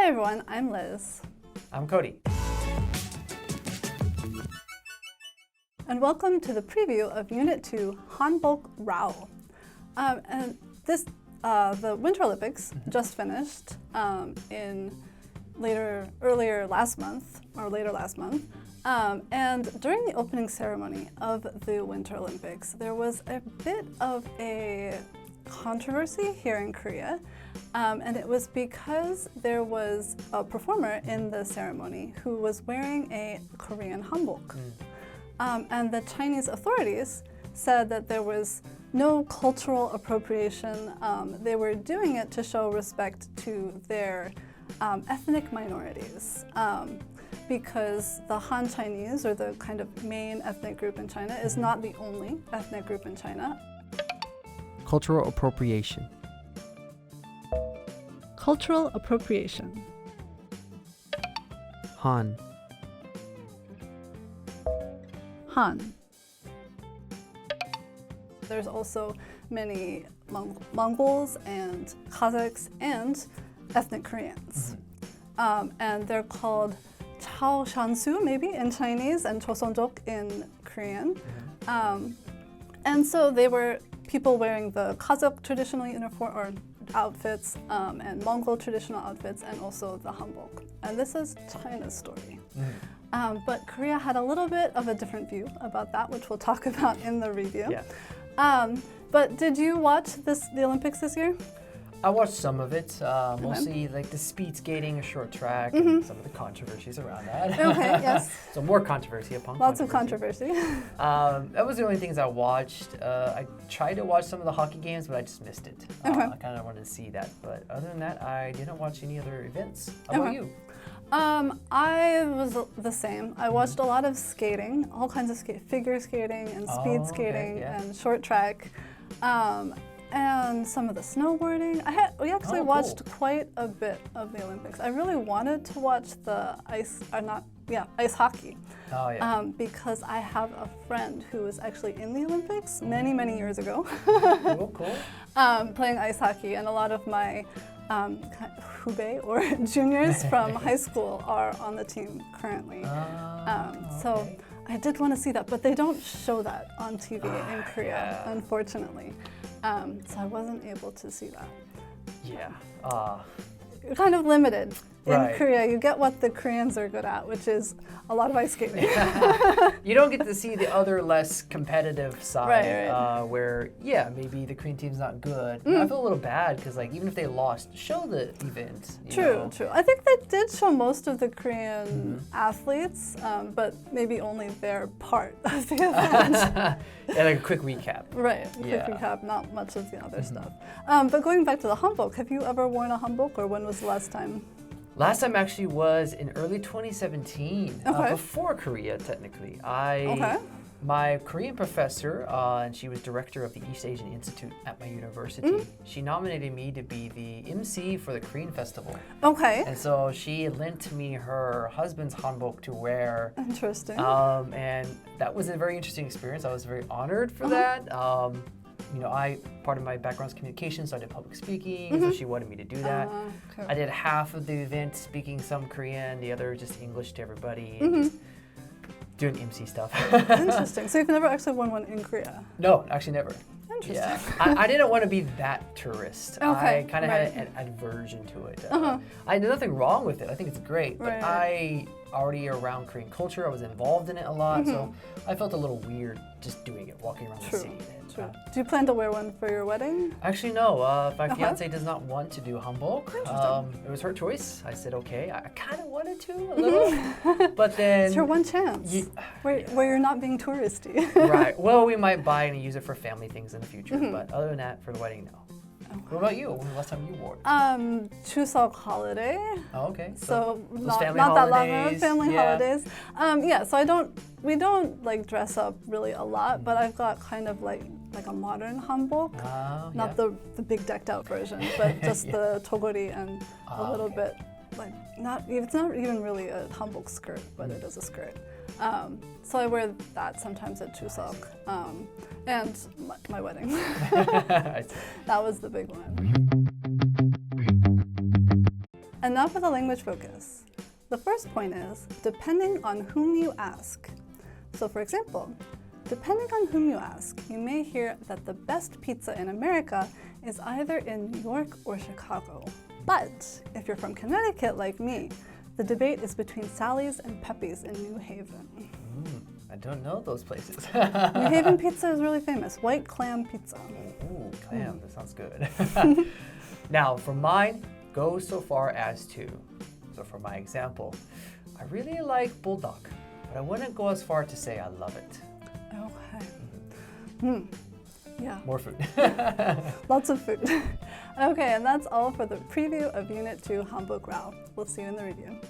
Hi everyone, I'm Liz. I'm Cody. And welcome to the preview of Unit 2, Hanbok Rao. And the Winter Olympics just finished later last month. And during the opening ceremony of the Winter Olympics, there was a bit of a controversy here in Korea. And it was because there was a performer in the ceremony who was wearing a Korean hanbok. And the Chinese authorities said that there was no cultural appropriation. They were doing it to show respect to their ethnic minorities. Because the Han Chinese, or the kind of main ethnic group in China, is not the only ethnic group in China. Cultural appropriation. Cultural appropriation. Han. Han. There's also many Mongols and Kazakhs and ethnic Koreans. And they're called Chao Shansu, maybe, in Chinese, and Chosonjok in Korean. And so they were people wearing the Kazakh traditional uniform or outfits and Mongol traditional outfits, and also the hanbok. And this is China's story. But Korea had a little bit of a different view about that, which we'll talk about in the review. Yeah. But did you watch the Olympics this year? I watched some of it, mostly like the speed skating, short track, and some of the controversies around that. Okay, yes. So more controversy upon Lots of controversy. That was the only things I watched. I tried to watch some of the hockey games, but I just missed it. I kind of wanted to see that. But other than that, I didn't watch any other events. How about you? I was the same. I watched a lot of skating, all kinds of figure skating and speed skating and short track. And some of the snowboarding. We actually watched quite a bit of the Olympics. I really wanted to watch the ice hockey. Oh, yeah. Because I have a friend who was actually in the Olympics many years ago. Cool. Playing ice hockey, and a lot of my hubei or juniors from high school are on the team currently. So I did want to see that, but they don't show that on TV in Korea, unfortunately. So I wasn't able to see that. Yeah. You're kind of limited. In Korea, you get what the Koreans are good at, which is a lot of ice skating. You don't get to see the other less competitive side, where maybe the Korean team's not good. I feel a little bad because even if they lost, show the event. True. I think they did show most of the Korean athletes, but maybe only their part of the event. Like a quick recap. Right, quick recap, not much of the other stuff. But going back to the hanbok, have you ever worn a hanbok, or when was the last time? Last time actually was in early 2017, before Korea, technically. My Korean professor, and she was director of the East Asian Institute at my university, she nominated me to be the MC for the Korean festival. And so she lent me her husband's hanbok to wear. Interesting. And that was a very interesting experience. I was very honored for that. Part of my background is communication, so I did public speaking, so she wanted me to do that. I did half of the event speaking some Korean, the other just English to everybody, and just doing MC stuff. Interesting. So you've never actually won one in Korea? No, actually never. Interesting. Yeah, I didn't want to be that tourist. I kind of had an aversion to it. I had nothing wrong with it. I think it's great, but I already around Korean culture. I was involved in it a lot, so I felt a little weird just doing it, walking around the city. Do you plan to wear one for your wedding? Actually, no. My fiance does not want to do hanbok. It was her choice. I said okay. I kind of wanted to a little, but then it's your one chance where you're not being touristy. Right. Well, we might buy and use it for family things in the future, but other than that, for the wedding, no. What about you? When was the last time you wore it? Chuseok holiday. Oh, okay. So not that long ago, family holidays. So we don't dress up really a lot, but I've got kind of like a modern hanbok, not the big decked out version, but just the togori and a little bit it's not even really a hanbok skirt, but it is a skirt. So I wear that sometimes at Chuseok, and my wedding. That was the big one. Enough with the language focus. The first point is, depending on whom you ask. So for example, depending on whom you ask, you may hear that the best pizza in America is either in New York or Chicago. But if you're from Connecticut like me, the debate is between Sally's and Pepe's in New Haven. I don't know those places. New Haven pizza is really famous. White clam pizza. Ooh, clam, that sounds good. Now, for mine, go so far as to. So for my example, I really like bulldog, but I wouldn't go as far to say I love it. Okay. Yeah. More food. Lots of food. Okay, and that's all for the preview of Unit 2 Hanbok Rao. We'll see you in the review.